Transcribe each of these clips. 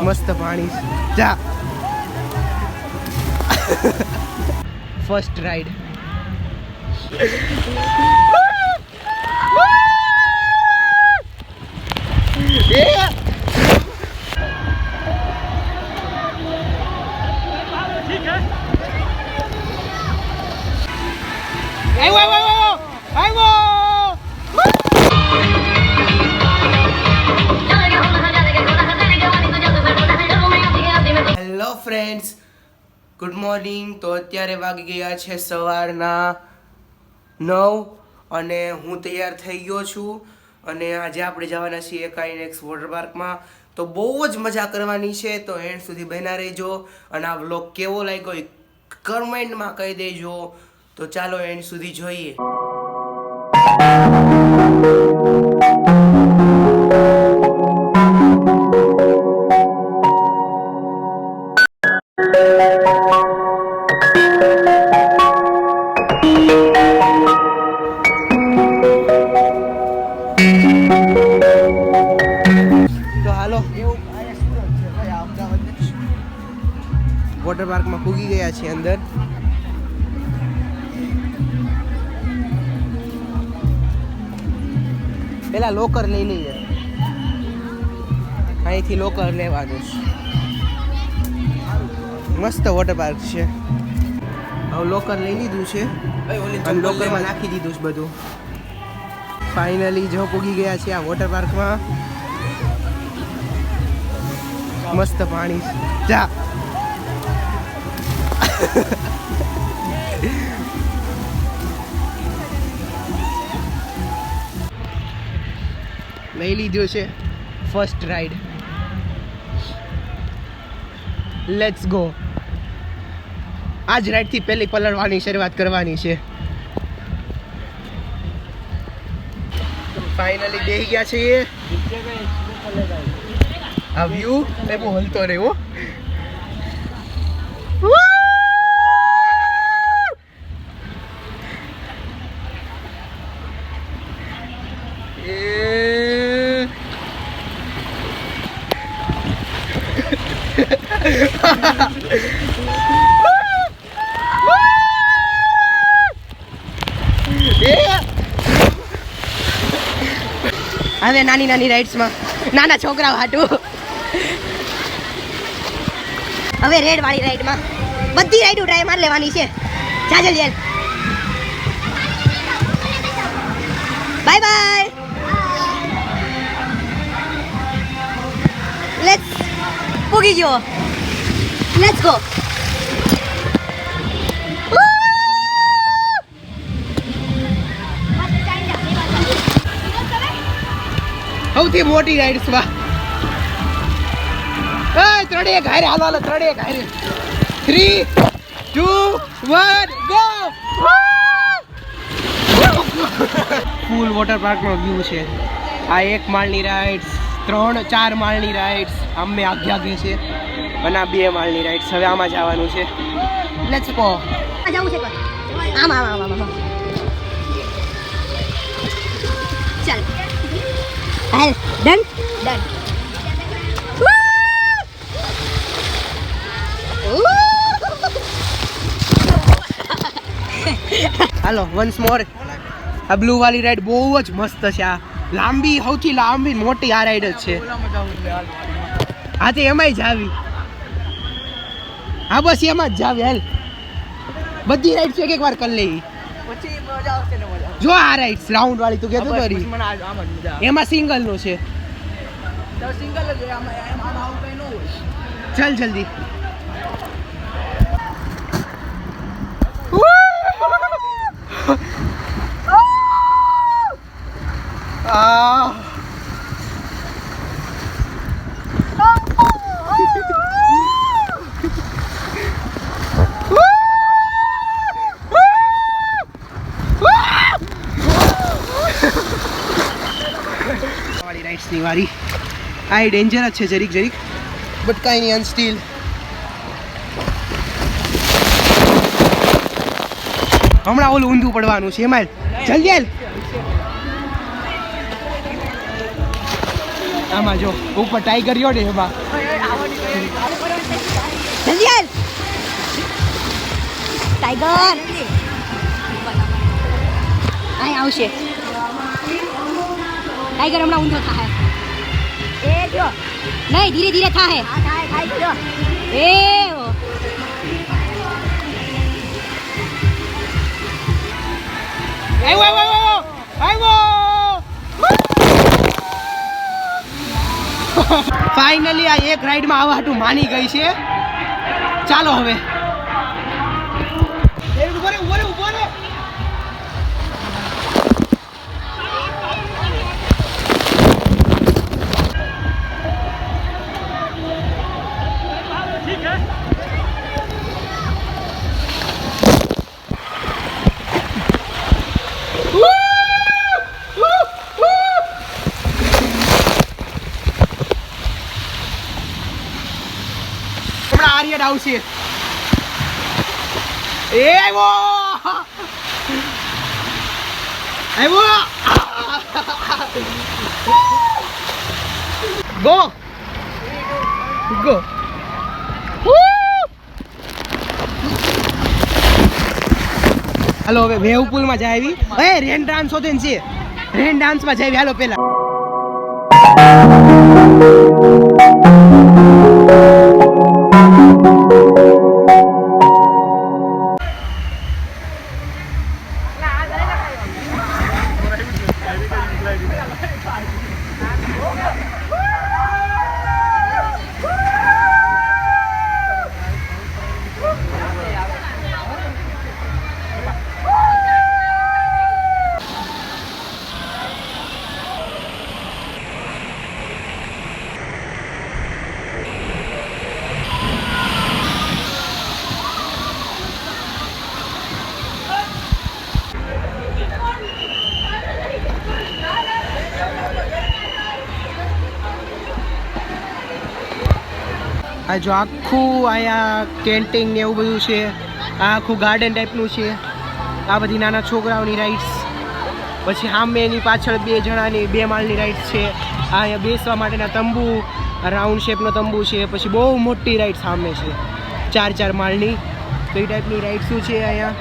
મસ્ત પાણી જા first ride hello friends, good morning. તો અત્યારે વાગી ગયા છે સવારના 9 અને હું તૈયાર થઈ ગયો છું અને આજે આપણે જવાના છીએ કાઇનેક્સ વોટર પાર્કમાં. તો બહુ જ મજા કરવાની છે, તો એન્ડ સુધી બન્યા રહેજો અને આ વ્લોગ કેવો લાગ્યો એ કમેન્ટમાં કહી દેજો. તો ચાલો એન્ડ સુધી જોઈએ. વોટર પાર્કમાં પૂગી ગયા છે અંદર. પેલા લોકર લઈ લઈએ, અહીંથી લોકર લેવાનું છે. મસ્ત વોટર પાર્ક છે. હવે લોકર લઈ લીધું છે અને લોકરમાં નાખી દીધું છે બધું. ફાઇનલી જો પૂગી ગયા છે આ વોટર પાર્કમાં. મસ્ત પાણી જા લઈ લીધું છે ફર્સ્ટ રાઈડ. Let's go. આજ રાઈડથી પહેલી પલળવાની શરૂઆત કરવાની છે. ફાઇનલી બેસી ગયા છીએ. આ વ્યૂ એ બહુ હલતો રહ્યો. હવે નાની નાની રાઈડ્સમાં નાના છોકરાઓ હાટું. હવે રેડ વાળી રાઈડમાં બધી રાઈડ ટ્રાય માર લેવાની છે. જા જલ્દી. Bye bye. લેટ્સ પૂગી ગયો. Let's go. સૌથી મોટી રાઈડ્સમાં ત્રણેય ઘાયરે હાલો. ત્રણેય ઘાયરે. 3, 2, 1 ગો. ફૂલ વોટર પાર્કનો વ્યૂ છે. આ 1 માળની રાઈડ્સ, 3, 4 માળની રાઈડ્સ આમે આગે છે અને આ 2 માળની રાઈડ્સ. હવે આમાં જવાનું છે. Let's go. જવું છે આમ. ચાલ હાલ. ડન. હાલો વન્સ મોર. આ બ્લુ વાળી રાઈડ બહુ જ મસ્ત છે. આ લાંબી, સૌથી લાંબી મોટી આ રાઈડ જ છે. હા તો એમાંય જાવી. હા બસ એમાં જ જાવી. હાલ બધી રાઈડ એક વાર કરી લેવી પછી મજા આવશે ને. મજા જો આ રાઈડ રાઉન્ડ વાળી તું કહેતો કરી એમાં સિંગલ નો છે. સિંગલ જ આમાં આવું કઈ ન હોય. ચાલ જલ્દી. રાઈડ્સની વારી આ ડેન્જર જ છે જરીક બટ કાંઈ નહીં. અનસ્ટીલ હમણાં ઓલું ઊંધું પડવાનું છે. એમાં જલ્દી હાલ. આમાં જો ઉપર ટાઈગર રહ્યો ને એમાં ટાઈગર અહીં આવશે ટાઈગર હમણાં ઊંધો થાય એ જો નહીં ધીરે ધીરે થાય થાય જો એ ફાઇનલી આ એક રાઈડમાં આવા હાટું માની ગઈ છે. ચાલો હવે આર્યન આવશે. એ આવ્યો ગો ગો હાલો હવે વેવ પુલ માં જાય આવી. રેન ડાન્સ હોતે છે. રેન ડાન્સ માં જાય હાલો પેલા. આ જો આખું અહીંયા કેન્ટીન ને એવું બધું છે. આ આખું ગાર્ડન ટાઈપનું છે. આ બધી નાના છોકરાઓની રાઇડ્સ. પછી સામે એની પાછળ 2 જણાની 2 માળની રાઇડ્સ છે. આ અહીંયા બેસવા માટેના તંબુ, રાઉન્ડ શેપનો તંબુ છે. પછી બહુ મોટી રાઇડ સામે છે 4 માળની. તો એ ટાઈપની રાઇડ્સું છે અહીંયા.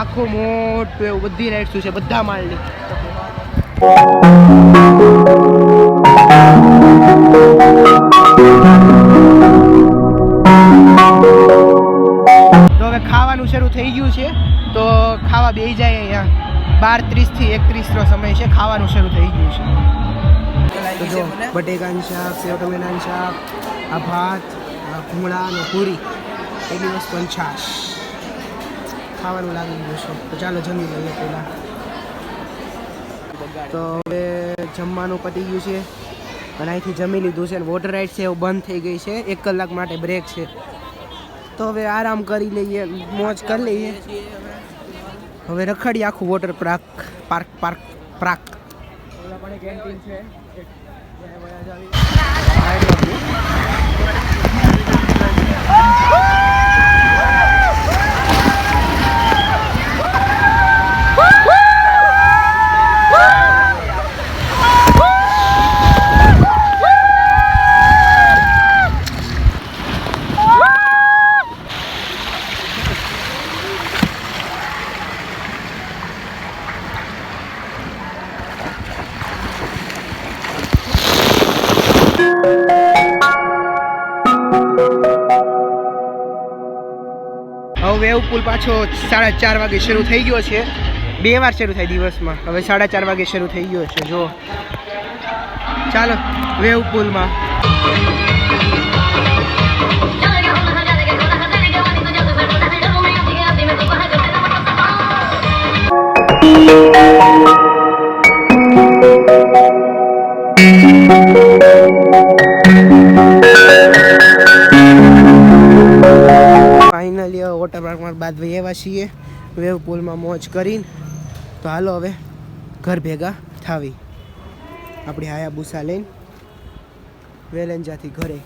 આખું મોટું એવું બધી રાઇડ્સું છે બધા માળની. તો હવે ખાવાનું શરૂ થઈ ગયું છે. તો ખાવા બેસી જાય અહીંયા. 12:30 થી 31 નો સમય છે. ખાવાનું શરૂ થઈ ગયું છે. તો જો બટેકાનું શાક, સેવ ટમેટાનું શાક, આ ભાત, આ ભૂંગળા અને પૂરી, એક દિવસ પણ છાશ. ખાવાનું લાગી ગયું છે. તો ચાલો જમી લઈએ પહેલાં. તો હવે જમવાનું પતી ગયું છે અને અહીંથી જમી લીધું છે. અને વોટર રાઇડ છે એવું બંધ થઈ ગઈ છે. 1 કલાક માટે બ્રેક છે. તો હવે આરામ કરી લઈએ, મોજ કરી લઈએ. હવે રખડીએ આખું વોટર પાર્ક. કેન્ટીન છે. વેવ પુલ પાછો 4:30 વાગે શરૂ થઈ ગયો છે. 2 વાર શરૂ થાય દિવસમાં. હવે 4:30 વાગે શરૂ થઈ ગયો છે. જો ચાલો વેવ પુલમાં. ફાઇનલી વોટર પાર્કમાં બાદ ભાઈ એવા છીએ વેવ પુલમાં મોજ કરીને. તો હાલો હવે ઘર ભેગા થાવી. આપણી હાયાબુસા લઈને વેલેન્જાથી ઘરે.